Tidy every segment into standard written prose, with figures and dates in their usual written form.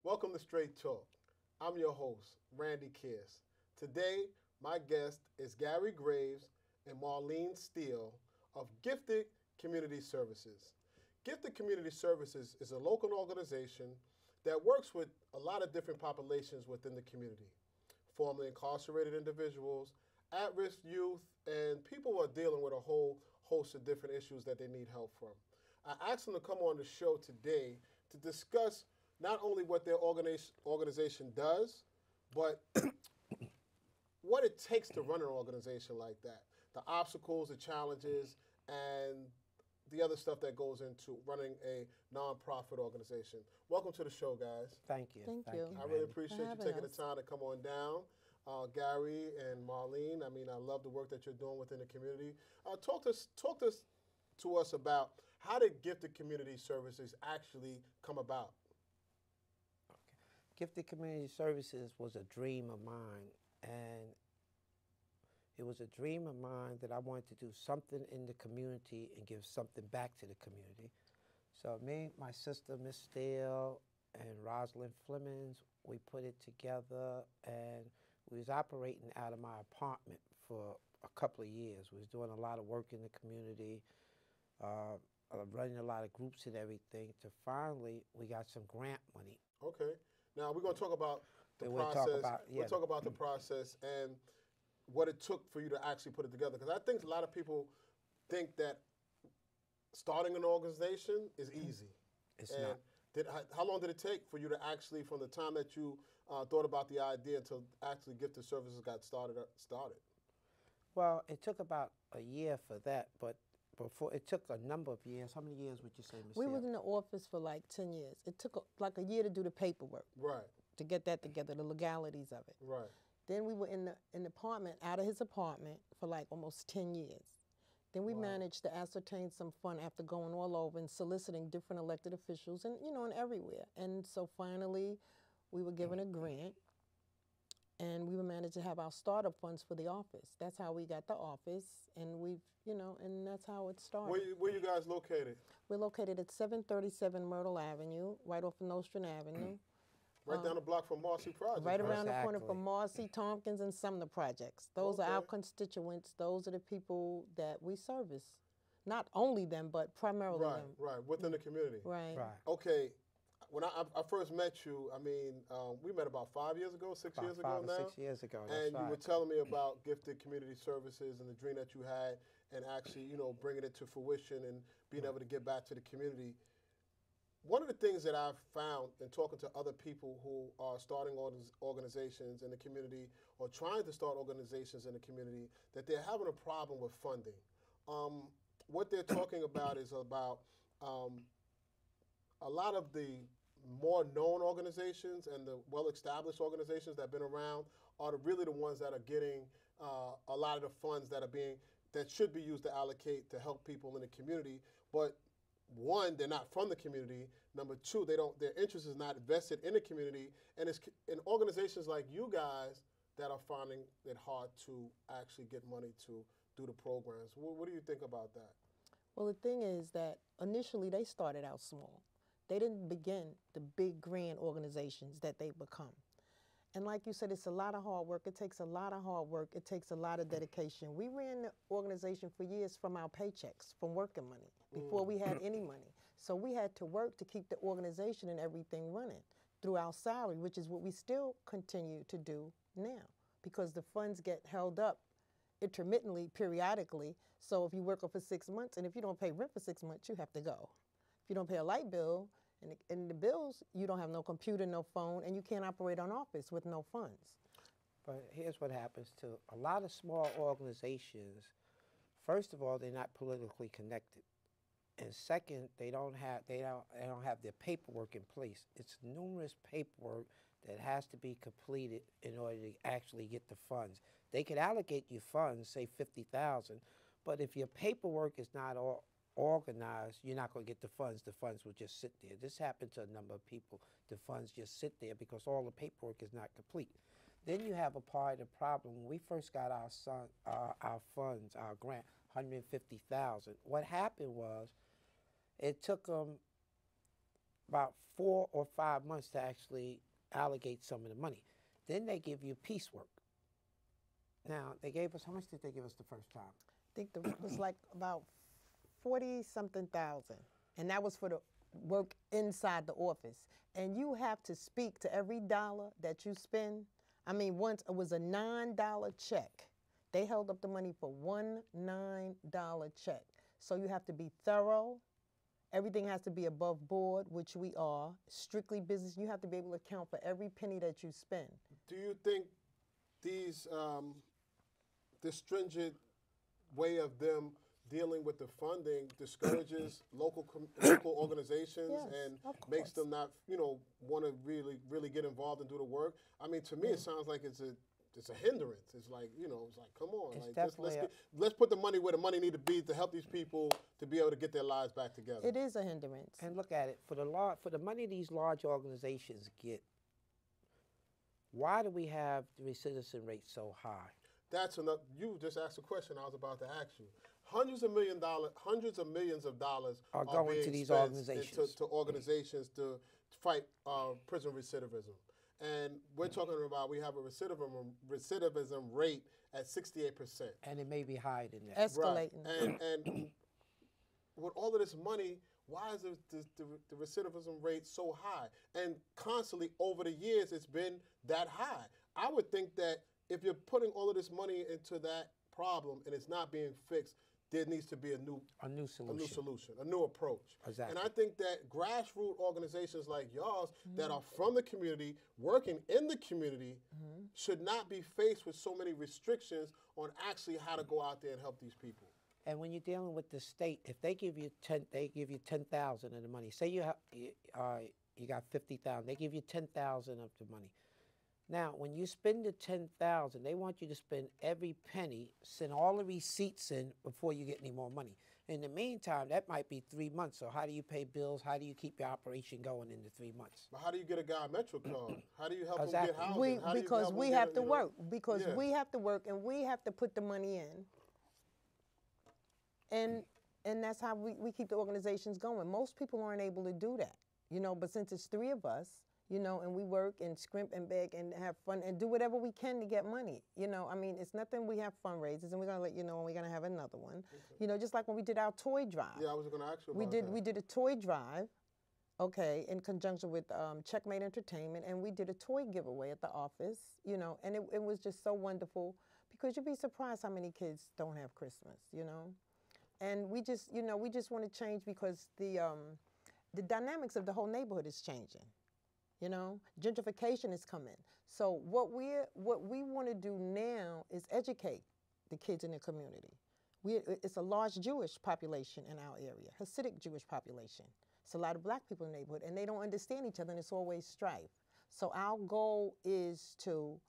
Welcome to Straight Talk. I'm your host, Randy Kearse. Today, my guest is Gary Graves and Marlene Steele of Gifted Community Services. Gifted Community Services is a local organization that works with a lot of different populations within the community. Formerly incarcerated individuals, at-risk youth, and people who are dealing with a whole host of different issues that they need help from. I asked them to come on the show today to discuss not only what their organization does, but what it takes to run an organization like that. The obstacles, the challenges, and the other stuff that goes into running a nonprofit organization. Welcome to the show, guys. Thank you. Thank you. I really appreciate you having taking the us. time to come on down. Gary and Marlene, I love the work that you're doing within the community. Talk to us about how did Gifted Community Services actually come about? Gifted Community Services was a dream of mine, and it was a dream of mine that I wanted to do something in the community and give something back to the community. So me, my sister, Miss Steele, and Rosalind Flemings, we put it together, and we was operating out of my apartment for a couple of years. We was doing a lot of work in the community, running a lot of groups and everything, to finally we got some grant money. Okay. Now we're going to talk about the We'll process. talk about- yeah. We'll talk about the process and what it took for you to actually put it together. Because I think a lot of people think that starting an organization is easy. It's And not. how long did it take for you to actually, from the time that you thought about the idea until actually Gifted Services got started? Well, it took about a year for that, but before it took a number of years. How many years would you say, Ms. We Steele? was in the office for like 10 years. It took like a year to do the paperwork, Right, to get that together, the legalities of it. right. Then we were in the apartment, out of his apartment, for like almost 10 years. Then we managed to ascertain some fund after going all over and soliciting different elected officials and, and everywhere. And so finally, we were given a grant, and we managed to have our startup funds for the office. That's how we got the office, and and that's how it started. Where you guys located? We're located at 737 Myrtle Avenue, right off of Nostrand Avenue, Right down the block from Marcy Project. right around the corner Exactly. from Marcy, Tompkins, and Sumner Projects. Those are our Okay. constituents. Those are the people that we service. Not only them, but primarily Right, them. right, within the community. Right. Right. Okay, when I first met you, we met about 5 years ago, 6 About years ago 5 or now. 6 years ago. That's And you right. were telling me about Gifted Community Services and the dream that you had, and actually, bringing it to fruition and being able to give back to the community. One of the things that I've found in talking to other people who are starting organizations in the community or trying to start organizations in the community, that they're having a problem with funding. What they're talking about is about a lot of the more known organizations and the well-established organizations that have been around are really the ones that are getting a lot of the funds that should be used to allocate to help people in the community. But one, they're not from the community. Number two, their interest is not vested in the community. And it's in organizations like you guys that are finding it hard to actually get money to do the programs. What do you think about that? Well, the thing is that initially they started out small. They didn't begin the big grand organizations that they become. And like you said, it's a lot of hard work. It takes a lot of hard work. It takes a lot of dedication. We ran the organization for years from our paychecks, from working money, before we had any money. So we had to work to keep the organization and everything running through our salary, which is what we still continue to do now, because the funds get held up intermittently, periodically. So if you work for 6 months, and if you don't pay rent for 6 months, you have to go. If you don't pay a light bill, and the bills, you don't have no computer, no phone, and you can't operate an office with no funds. But here's what happens to a lot of small organizations. First of all, they're not politically connected, and second, they don't have their paperwork in place. It's numerous paperwork that has to be completed in order to actually get the funds. They could allocate you funds, say 50,000, but if your paperwork is not all organized, you're not going to get the funds. The funds will just sit there. This happened to a number of people. The funds just sit there because all the paperwork is not complete. Then you have a part of the problem. When we first got our funds, our grant, 150,000. What happened was, it took them about 4 or 5 months to actually allocate some of the money. Then they give you piecework. Now, they gave us, how much did they give us the first time? I think it was like about 40-something thousand. And that was for the work inside the office. And you have to speak to every dollar that you spend. I mean, once it was a $9 check. They held up the money for one $9 check. So you have to be thorough. Everything has to be above board, which we are. Strictly business. You have to be able to account for every penny that you spend. Do you think these this stringent way of them dealing with the funding discourages local organizations Yes, and of makes course. them not, want to really get involved and do the work? I mean, to me, it sounds like it's a hindrance. It's like, it's like, come on, It's like definitely let's put the money where the money need to be to help these people to be able to get their lives back together. It is a hindrance. And look at it, for the money these large organizations get, why do we have the recidivism rate so high? That's enough. You just asked a question I was about to ask you. Hundreds of millions of dollars Are going being to these spent organizations. to organizations to fight prison recidivism. And we're talking about we have a recidivism rate at 68%. And it may be higher than that. Escalating. Right. And with all of this money, why is the recidivism rate so high? And constantly over the years, it's been that high. I would think that if you're putting all of this money into that problem and it's not being fixed, there needs to be a new solution, a new approach. Exactly. And I think that grassroots organizations like y'all's that are from the community, working in the community, should not be faced with so many restrictions on actually how to go out there and help these people. And when you're dealing with the state, if they give you 10,000 of the money. Say you got 50,000, they give you 10,000 of the money. Now, when you spend the 10,000, they want you to spend every penny, send all the receipts in before you get any more money. In the meantime, that might be 3 months. So how do you pay bills? How do you keep your operation going in the 3 months? But how do you get a guy a Metro card? How do you help Exactly. him get housing? How do you Because help him we get have a, to you know- work. Because Yeah. we have to work and we have to put the money in. And that's how we keep the organizations going. Most people aren't able to do that, but since it's 3 of us, and we work and scrimp and beg and have fun and do whatever we can to get money. I mean, it's nothing. We have fundraisers and we're going to let you know when we're going to have another one. Okay. Just like when we did our toy drive. Yeah, I was going to ask you about that. We did a toy drive, in conjunction with Checkmate Entertainment, and we did a toy giveaway at the office, and it was just so wonderful because you'd be surprised how many kids don't have Christmas, And we just want to change because the dynamics of the whole neighborhood is changing. Gentrification is coming. So what we want to do now is educate the kids in the community. It's a large Jewish population in our area, Hasidic Jewish population. It's a lot of black people in the neighborhood, and they don't understand each other, and it's always strife. So our goal is to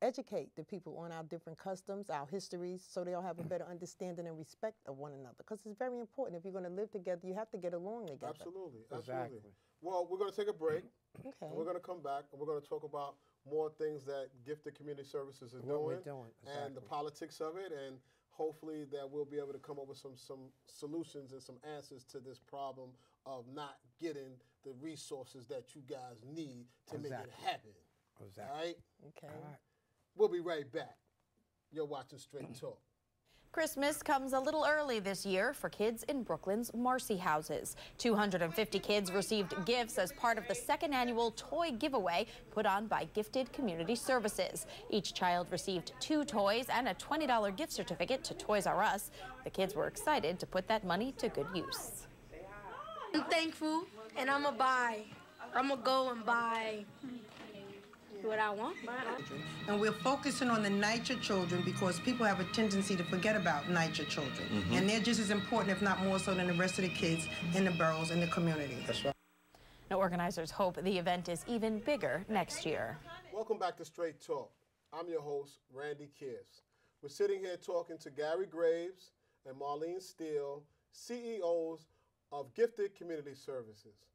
educate the people on our different customs, our histories, so they'll have a better understanding and respect of one another. Because it's very important. If you're going to live together, you have to get along together. Absolutely. Exactly. Well, we're going to take a break. Okay. And we're going to come back and we're going to talk about more things that Gifted Community Services is What we're doing, doing, and the exactly. politics of it, and hopefully that we'll be able to come up with some solutions and some answers to this problem of not getting the resources that you guys need to make it Exactly. happen. Exactly. All right? Okay. All right. We'll be right back. You're watching Straight Talk. Christmas comes a little early this year for kids in Brooklyn's Marcy houses. 250 kids received gifts as part of the second annual toy giveaway put on by Gifted Community Services. Each child received 2 toys and a $20 gift certificate to Toys R Us. The kids were excited to put that money to good use. I'm thankful, and I'm gonna go and buy what I want. And we're focusing on the NYCHA children because people have a tendency to forget about NYCHA children. And they're just as important, if not more so, than the rest of the kids in the boroughs and the community. That's right. Now, organizers hope the event is even bigger next year. Welcome back to Straight Talk. I'm your host, Randy Kearse. We're sitting here talking to Gary Graves and Marlene Steele, CEOs of Gifted Community Services.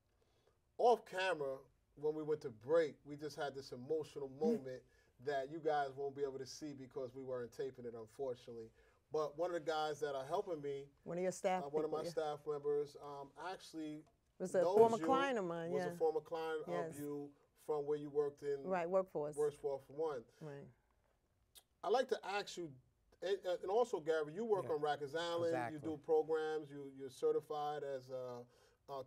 Off camera, when we went to break, we just had this emotional moment that you guys won't be able to see because we weren't taping it, unfortunately. But one of the guys that are helping me, One of your staff one of my people, staff members, actually was a knows former you, client of mine. was Yeah. a former client Yes. of you from where you worked in Right, workforce. Workforce One. Right. I'd like to ask you, and also Gary, you work Yeah. on Rikers Island. You Exactly. do programs. You're certified as a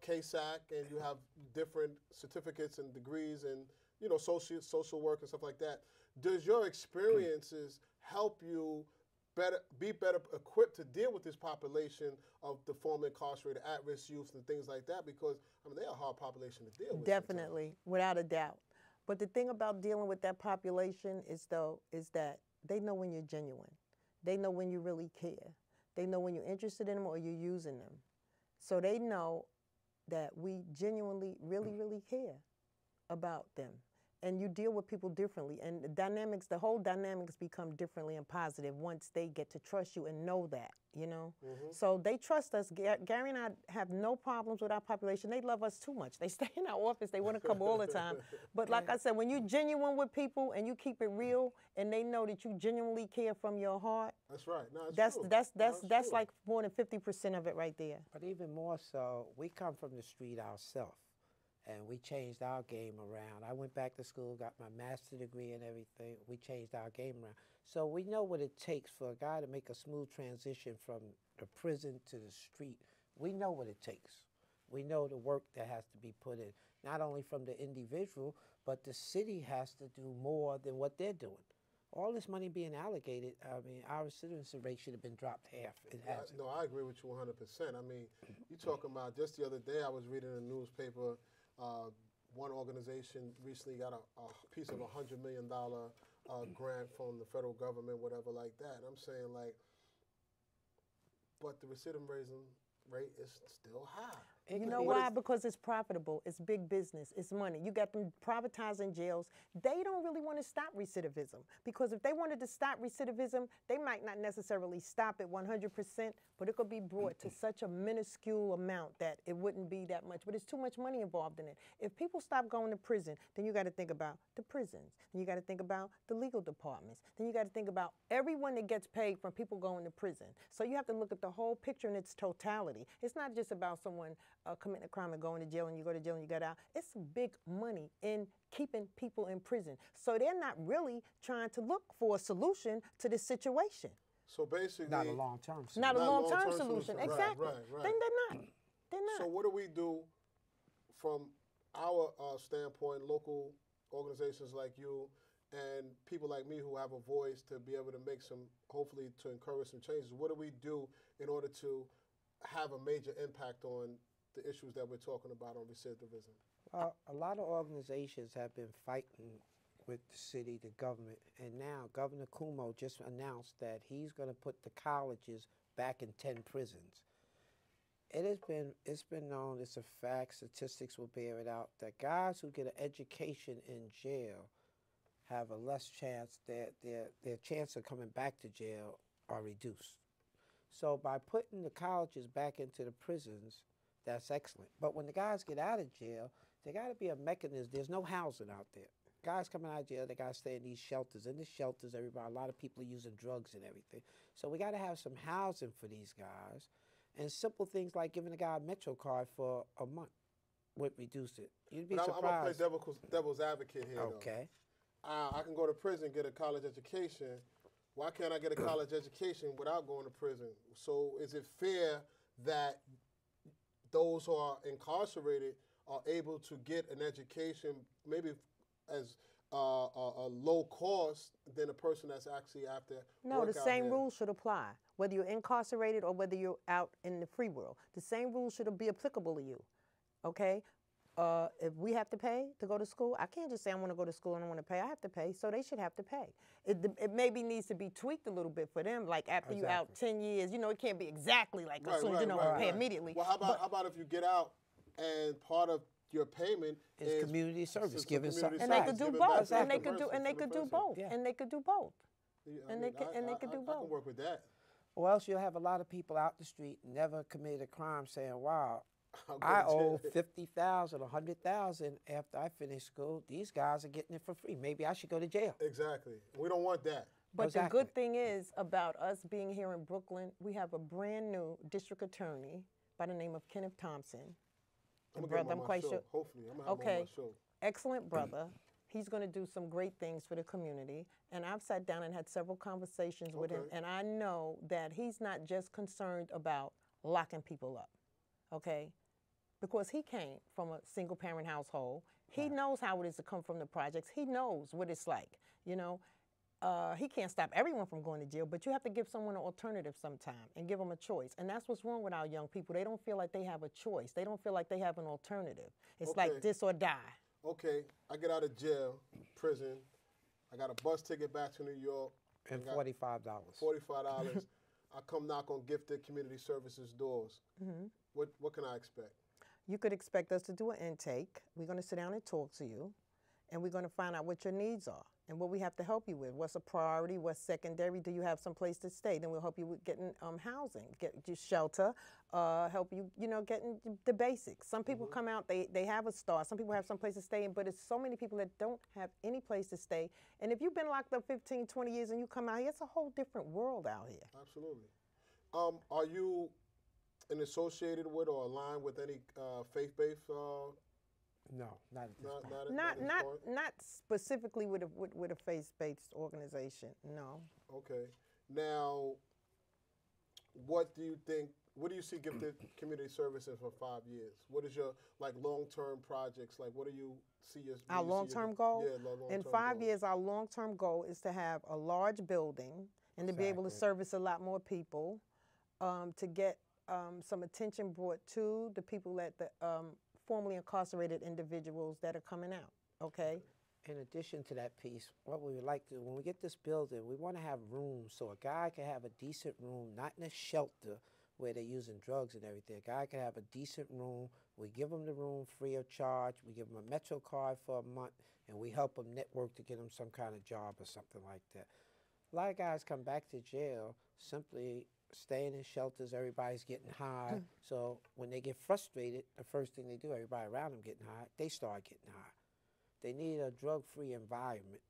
KSAC, and you have different certificates and degrees and social work and stuff like that. Does your experiences help you be better equipped to deal with this population of the former incarcerated, at-risk youth and things like that? Because they're a hard population to deal with. Definitely, without a doubt. But the thing about dealing with that population is that they know when you're genuine. They know when you really care. They know when you're interested in them or you're using them. So they know that we genuinely, really, really care about them. And you deal with people differently. And the whole dynamics become differently and positive once they get to trust you and know that, So they trust us. Gary and I have no problems with our population. They love us too much. They stay in our office. They want to come all the time. But like I said, when you're genuine with people and you keep it real and they know that you genuinely care from your heart. That's right. No, that's true. like more than 50% of it right there. But even more so, we come from the street ourselves. And we changed our game around. I went back to school, got my master's degree and everything. We changed our game around. So we know what it takes for a guy to make a smooth transition from the prison to the street. We know what it takes. We know the work that has to be put in, not only from the individual, but the city has to do more than what they're doing. All this money being allocated, our recidivism rate should have been dropped half. It hasn't. No, I agree with you 100%. You're talking about just the other day I was reading in the newspaper, one organization recently got a piece of $100 million grant from the federal government, whatever like that. And I'm saying but the recidivism rate is still high. You know why? Because it's profitable. It's big business. It's money. You got them privatizing jails. They don't really want to stop recidivism because if they wanted to stop recidivism, they might not necessarily stop at 100%, but it could be brought to such a minuscule amount that it wouldn't be that much. But it's too much money involved in it. If people stop going to prison, then you got to think about the prisons. Then you got to think about the legal departments. Then you got to think about everyone that gets paid from people going to prison. So you have to look at the whole picture in its totality. It's not just about someone committing a crime and going to jail and you go to jail and you get out. It's big money in keeping people in prison. So they're not really trying to look for a solution to this situation. So basically, not a long-term solution. Not a long-term solution. Exactly. Right. Then they're not. So what do we do from our standpoint, local organizations like you and people like me who have a voice to be able to make hopefully to encourage some changes? What do we do in order to have a major impact on the issues that we're talking about on recidivism? Well, a lot of organizations have been fighting with the city, the government, and now Governor Cuomo just announced that he's going to put the colleges back in 10 prisons. It's been known, it's a fact, statistics will bear it out, that guys who get an education in jail have a less chance, their chance of coming back to jail are reduced. So by putting the colleges back into the prisons, that's excellent. But when the guys get out of jail, there got to be a mechanism. There's no housing out there. Guys coming out of jail, they got to stay in these shelters. In the shelters, a lot of people are using drugs and everything. So we got to have some housing for these guys. And simple things like giving a guy a Metro card for a month would reduce it. You'd be surprised. I'm going to play devil's advocate here, okay. Though. I can go to prison and get a college education. Why can't I get a college education without going to prison? So is it fair that those who are incarcerated are able to get an education maybe as a low cost than a person that's actually after No, the same there? rules should apply, whether you're incarcerated or whether you're out in the free world. The same rules should be applicable to you, okay? If we have to pay to go to school, I can't just say I want to go to school and I want to pay. I have to pay, so they should have to pay. It maybe needs to be tweaked a little bit for them, like after you out 10 years. It can't be exactly like as soon as pay immediately. Well, how about if you get out and part of your payment is community service, giving something. And they could do both. And they could do both. And they could do both. I can work with that. Or else you'll have a lot of people out the street, never committed a crime, saying, wow, I owe $50,000 or $100,000 after I finish school. These guys are getting it for free. Maybe I should go to jail. Exactly. We don't want that. But the good thing is about us being here in Brooklyn, we have a brand new district attorney by the name of Kenneth Thompson. I'm gonna brother, get him I'm on my quite show. sure. Hopefully, I'm gonna have him Okay, on my show. excellent brother. He's going to do some great things for the community. And I've sat down and had several conversations with him, Okay. and I know that he's not just concerned about locking people up, okay? Because he came from a single parent household. He knows how it is to come from the projects. He knows what it's like, you know. He can't stop everyone from going to jail, but you have to give someone an alternative sometime and give them a choice. And that's what's wrong with our young people. They don't feel like they have a choice. They don't feel like they have an alternative. It's Okay. like this or die. Okay, I get out of jail, prison. I got a bus ticket back to New York. And got $45. $45. I come knock on Gifted Community Services doors. What can I expect? You could expect us to do an intake. We're going to sit down and talk to you, and we're going to find out what your needs are and what we have to help you with. What's a priority? What's secondary? Do you have some place to stay? Then we'll help you with getting housing, get you shelter, help you, you know, getting the basics. Some people come out, they have a start. Some people have some place to stay, but it's so many people that don't have any place to stay. And if you've been locked up 15, 20 years and you come out here, it's a whole different world out here. Absolutely. Are you associated with or aligned with any faith-based? No, not at this point. Not specifically with a faith-based organization. No. Okay. Now, what do you think? What do you see Gifted Community Services for 5 years? What is your long-term projects? Like, what do you see your Our long-term goal? Yeah, long-term In 5 goals. years, our long-term goal is to have a large building and to be able to Exactly. service a lot more people, to get some attention brought to the people that the formerly incarcerated individuals that are coming out, okay? In addition to that piece, what we would like to, when we get this building, we want to have rooms so a guy can have a decent room, not in a shelter where they're using drugs and everything. A guy can have a decent room. We give him the room free of charge. We give him a Metro card for a month, and we help him network to get him some kind of job or something like that. A lot of guys come back to jail simply staying in shelters, everybody's getting high. So when they get frustrated, the first thing they do, everybody around them getting high, they start getting high. They need a drug-free environment.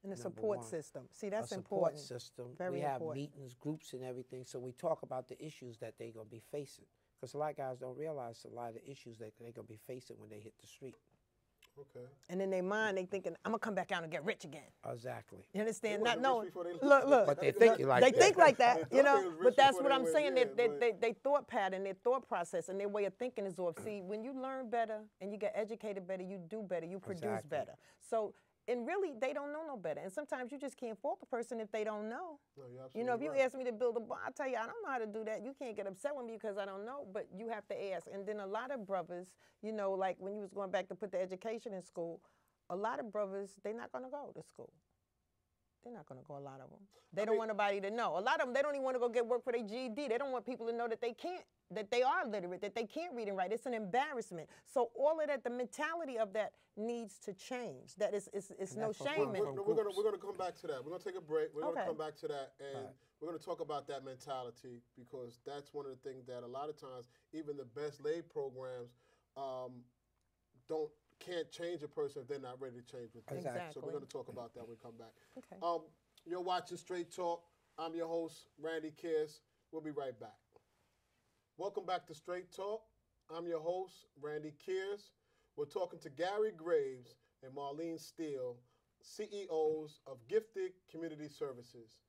And a Number support one. system. See, that's A support important. system. Very we have important. meetings, groups, and everything, so we talk about the issues that they're going to be facing. Because a lot of guys don't realize a lot of the issues that they're going to be facing when they hit the street. Okay. And in their mind, they thinking, I'm gonna come back out and get rich again. Exactly. You understand? They Not wasn't rich knowing. before they Look, look. But they're thinking like They that. think like that, They you thought know. they was rich But that's before what they I'm went, saying. yeah, but- They thought pattern, their thought process, and their way of thinking is off. See, when you learn better and you get educated better, you do better, you produce Exactly. better. So, and really, they don't know no better. And sometimes you just can't fault the person if they don't know. No, you're You know, if absolutely you right. ask me to build a bar, I tell you, I don't know how to do that. You can't get upset with me because I don't know, but you have to ask. And then a lot of brothers, you know, like when you was going back to put the education in school, a lot of brothers, they're not going to go to school. They're not going to go, a lot of them. They don't want nobody to know. A lot of them, they don't even want to go get work for their GED. They don't want people to know that they can't, that they are literate, that they can't read and write. It's an embarrassment. So all of that, the mentality of that needs to change. That is no that's what shame in from We're groups. gonna come back to that. We're gonna take a break. We're Okay. gonna come back to that, and Right. we're gonna talk about that mentality because that's one of the things that a lot of times even the best laid programs can't change a person if they're not ready to change with them. Exactly. So we're gonna talk about that when we come back. Okay. You're watching Straight Talk. I'm your host, Randy Kearse. We'll be right back. Welcome back to Straight Talk. I'm your host, Randy Kearse. We're talking to Gary Graves and Marlene Steele, CEOs of Gifted Community Services.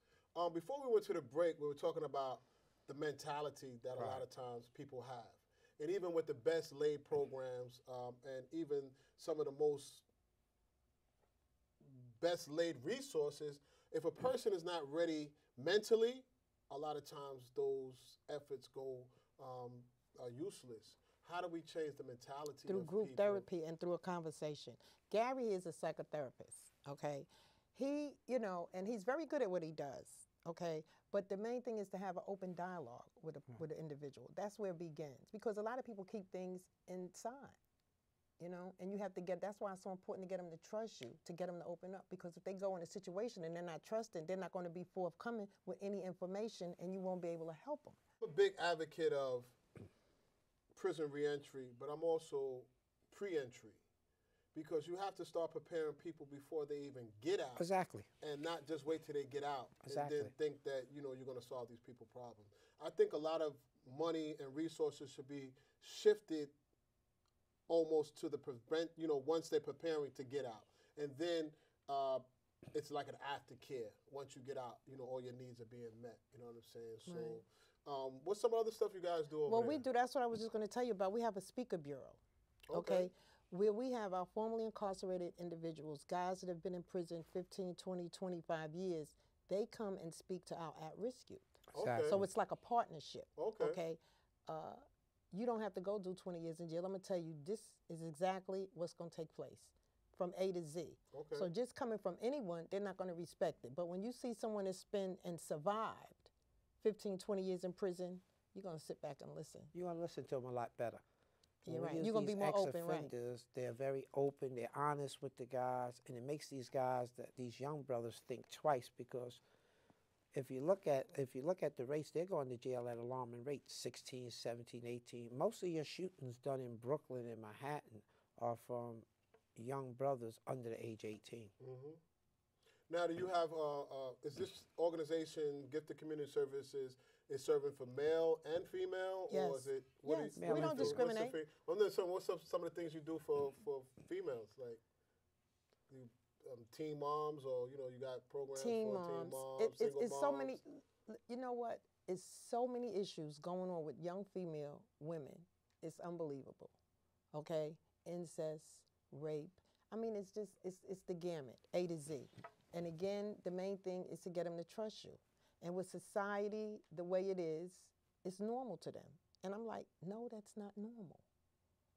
Before we went to the break, we were talking about the mentality that a lot of times people have. And even with the best laid programs and even some of the most best laid resources, if a person is not ready mentally, a lot of times those efforts are useless. How do we change the mentality Through of group people? therapy and through a conversation. Gary is a psychotherapist, okay? He, you know, and he's very good at what he does, okay? But the main thing is to have an open dialogue with with an individual. That's where it begins. Because a lot of people keep things inside, you know? And you have to that's why it's so important to get them to trust you, to get them to open up. Because if they go in a situation and they're not trusting, they're not going to be forthcoming with any information and you won't be able to help them. I'm a big advocate of prison reentry, but I'm also pre-entry because you have to start preparing people before they even get out. Exactly. And not just wait till they get out Exactly. and then think that, you know, you're going to solve these people's problems. I think a lot of money and resources should be shifted almost to the prevent, once they're preparing to get out. And then it's like an aftercare. Once you get out, all your needs are being met. You know what I'm saying? So what's some other stuff you guys do over Well, there? we do. That's what I was just going to tell you about. We have a speaker bureau. Okay. Where we have our formerly incarcerated individuals, guys that have been in prison 15, 20, 25 years, they come and speak to our at-risk youth. Okay. So it's like a partnership. Okay. You don't have to go do 20 years in jail. I'm going to tell you, this is exactly what's going to take place from A to Z. Okay. So just coming from anyone, they're not going to respect it. But when you see someone that's been and survived 15, 20 years in prison, you're going to sit back and listen. You're going to listen to them a lot better. You're right. You're going to be more open, right? They're very open. They're honest with the guys, and it makes these guys, these young brothers, think twice, because if you look at the rates, they're going to jail at alarming rates, 16, 17, 18. Most of your shootings done in Brooklyn and Manhattan are from young brothers under the age 18. Mm-hmm. Now, do you have, is this organization, Gifted Community Services, is serving for male and female? Yes. Or is it, Yes, we don't discriminate. What's some of the things you do for females? Like teen moms, or, you got programs for teen moms, single it's moms? so many, you know what? It's so many issues going on with young female women. It's unbelievable, okay? Incest, rape. I mean, it's just, it's the gamut, A to Z. And again, the main thing is to get them to trust you. And with society the way it is, it's normal to them. And I'm like, no, that's not normal.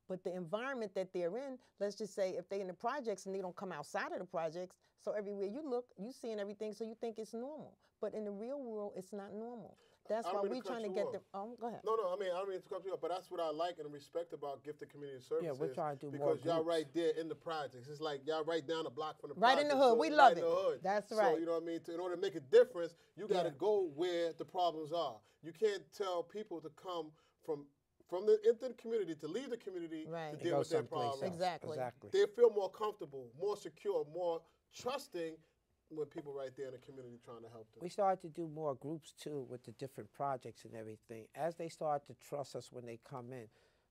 But the environment that they're in, let's just say if they're in the projects and they don't come outside of the projects, so everywhere you look, you seeing everything, so you think it's normal. But in the real world, it's not normal. That's why we're trying to get them. Go ahead. No, I mean, I don't mean to cut you off, but that's what I like and respect about Gifted Community Services. Yeah, we're trying to do more because y'all groups. right there in the projects. It's like y'all right down the block from the Right projects. in the hood. So We it's love right it. in the hood. That's so, right. you know what I mean? In order to make a difference, you got to Yeah. go where the problems are. You can't tell people to come from into the community, to leave the community Right. to And deal go with their someplace problems. else. Exactly. They feel more comfortable, more secure, more trusting with people right there in the community trying to help them. We started to do more groups too with the different projects and everything. As they start to trust us when they come in.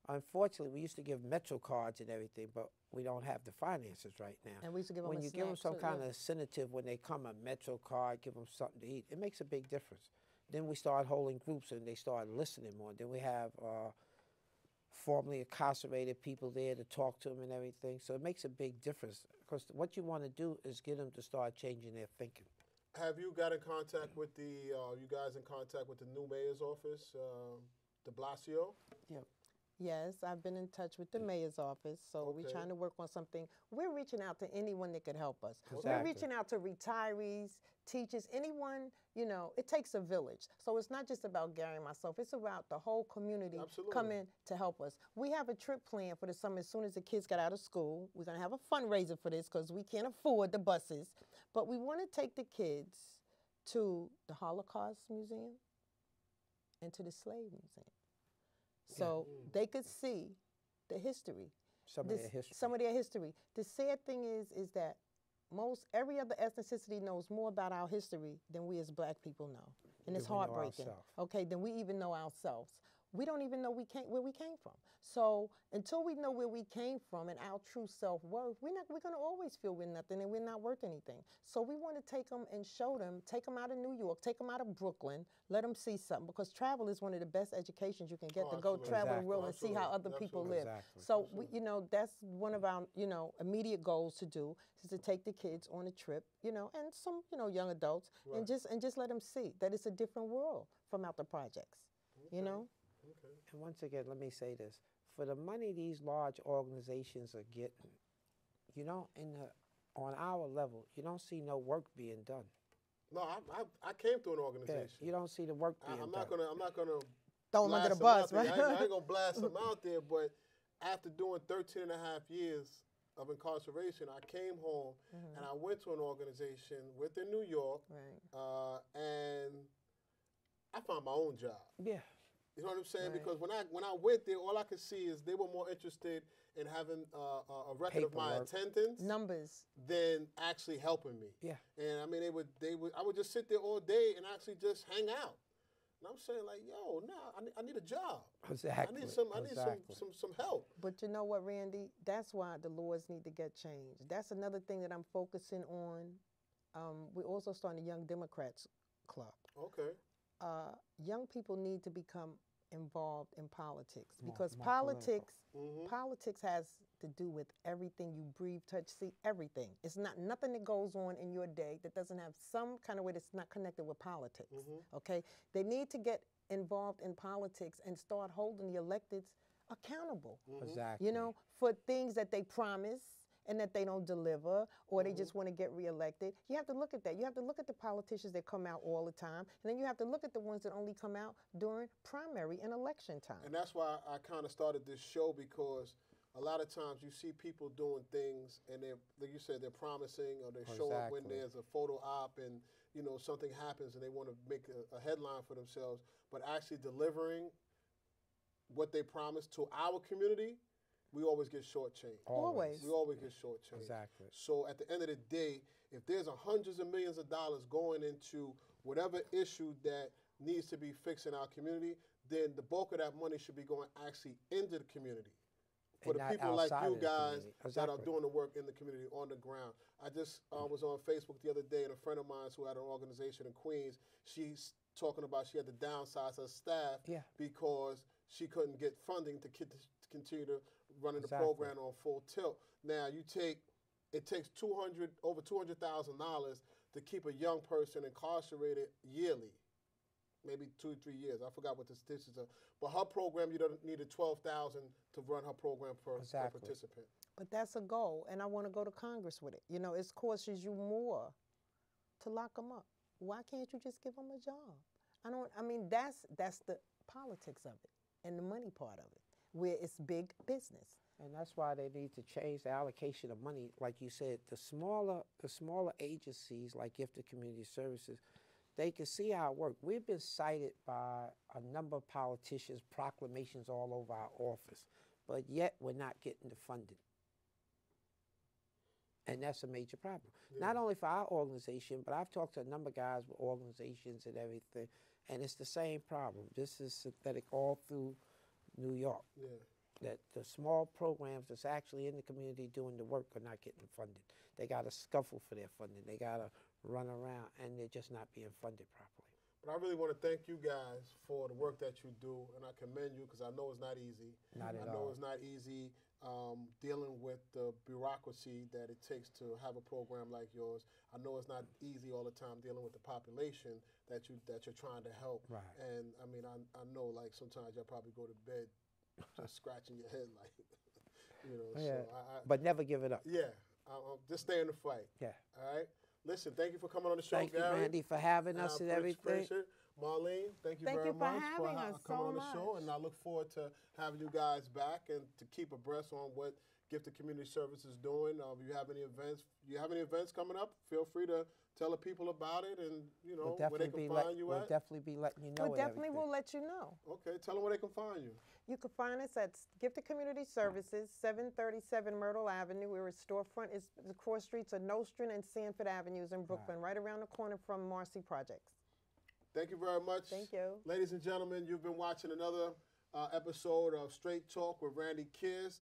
Unfortunately, we used to give Metro cards and everything, but we don't have the finances right now. And we used to give them when a you give them snack, some too, kind yeah. of incentive when they come, a Metro card, give them something to eat, it makes a big difference. Then we start holding groups and they start listening more. Then we have formerly incarcerated people there to talk to them and everything. So it makes a big difference, because what you want to do is get them to start changing their thinking. Have you got in contact with you guys in contact with the new mayor's office, de Blasio? Yeah. Yes, I've been in touch with the mayor's office, so we're Okay. trying to work on something. We're reaching out to anyone that could help us. Exactly. We're reaching out to retirees, teachers, anyone, it takes a village. So it's not just about Gary and myself, it's about the whole community Absolutely. coming to help us. We have a trip planned for the summer as soon as the kids get out of school. We're going to have a fundraiser for this because we can't afford the buses. But we want to take the kids to the Holocaust Museum and to the Slave Museum. So they could see the history. Some of their history. Some of their history. The sad thing is that every other ethnicity knows more about our history than we as black people know. And it's Than we know heartbreaking. ourselves. Okay, then we even know ourselves. We don't even know where we came from. So until we know where we came from and our true self-worth, we're going to always feel we're nothing and we're not worth anything. So we want to take them and show them, take them out of New York, take them out of Brooklyn, let them see something, because travel is one of the best educations you can get, to go absolutely. travel the Exactly. world and see how other people live. Exactly. So we, that's one of our, immediate goals to do, is to take the kids on a trip, and some, young adults, Right. and just let them see that it's a different world from out the projects, Okay. And once again, let me say this. For the money these large organizations are getting, on our level, you don't see no work being done. No, I came through an Yeah, organization. you don't see the work being I'm done. not gonna Throw them under the blast bus, them out right? there. I ain't gonna blast them out there, but after doing 13 and a half years of incarceration, I came home and I went to an organization within New York, Right. and I found my own job. Yeah. You know what I'm saying? Right. Because when I went there, all I could see is they were more interested in having a record of my Paperwork. attendance Numbers. than actually helping me. Yeah. And I mean, I would just sit there all day and actually just hang out. And I'm saying like, yo, nah, I need a job. Exactly. I need some help. But you know what, Randy? That's why the laws need to get changed. That's another thing that I'm focusing on. We're also starting a Young Democrats Club. Okay. Young people need to become involved in politics because more politics Mm-hmm. politics has to do with everything you breathe, touch, see, everything. It's not nothing that goes on in your day that doesn't have some kind of way that's not connected with politics. Mm-hmm. Okay, they need to get involved in politics and start holding the electeds accountable. Exactly. You know, for things that they promise and that they don't deliver, or they just want to get reelected. You have to look at that. You have to look at the politicians that come out all the time, and then you have to look at the ones that only come out during primary and election time. And that's why I kind of started this show, because a lot of times you see people doing things and they're, like you said, they're promising, or they show up when Exactly. there's a photo op and, you know, something happens and they want to make a headline for themselves, but actually delivering what they promised to our community, we always get shortchanged. Always. We always get shortchanged. Exactly. So at the end of the day, if there's hundreds of millions of dollars going into whatever issue that needs to be fixed in our community, then the bulk of that money should be going actually into the community. For And the not people like outside you of the guys community. that are Exactly. doing the work in the community on the ground. I just was on Facebook the other day, and a friend of mine who had an organization in Queens, she's talking about she had to downsize her staff Yeah. because she couldn't get funding to continue to running the Exactly. program on full tilt. Now it takes over $200,000 to keep a young person incarcerated yearly, maybe 2 or 3 years. I forgot what the statistics are. But her program, you don't need $12,000 to run her program per Exactly. participant. But that's a goal, and I want to go to Congress with it. You know, it costs you more to lock them up. Why can't you just give them a job? I mean, that's the politics of it and the money part of it, where it's big business. And that's why they need to change the allocation of money. Like you said, the smaller agencies like Gifted Community Services, they can see our work. We've been cited by a number of politicians, proclamations all over our office, but yet we're not getting the funding. And that's a major problem. Yeah. Not only for our organization, but I've talked to a number of guys with organizations and everything, and it's the same problem. This is synthetic all through New York. Yeah. That the small programs that's actually in the community doing the work are not getting funded. They got to scuffle for their funding. They got to run around, and they're just not being funded properly. But I really want to thank you guys for the work that you do, and I commend you because I know it's not easy. Not at I know all. it's not easy dealing with the bureaucracy that it takes to have a program like yours. I know it's not easy all the time dealing with the population that you're trying to help. Right. And I mean, I know like sometimes y'all probably go to bed just scratching your head, like, you know. Yeah. So But never give it up. yeah, just stay in the fight. Yeah. All right. Listen, thank you for coming on the show, Thank you, Gary. Randy, for having us and everything. Appreciate it. Marlene, thank you Thank very you for much having us coming so on the show, much. and I look forward to having you guys back and to keep abreast on what Gifted Community Service is doing. If you have any events coming up, feel free to tell the people about it, and you know where they can find you We'll at. definitely be letting you know. We and definitely everything. will let you know. Okay, tell them where they can find you. You can find us at Gifted Community Services, 737 Myrtle Avenue. We're at storefront. It's the cross streets of Nostrand and Sanford Avenues in Brooklyn, right around the corner from Marcy Projects. Thank you very much. Thank you. Ladies and gentlemen, you've been watching another episode of Straight Talk with Randy Kearse.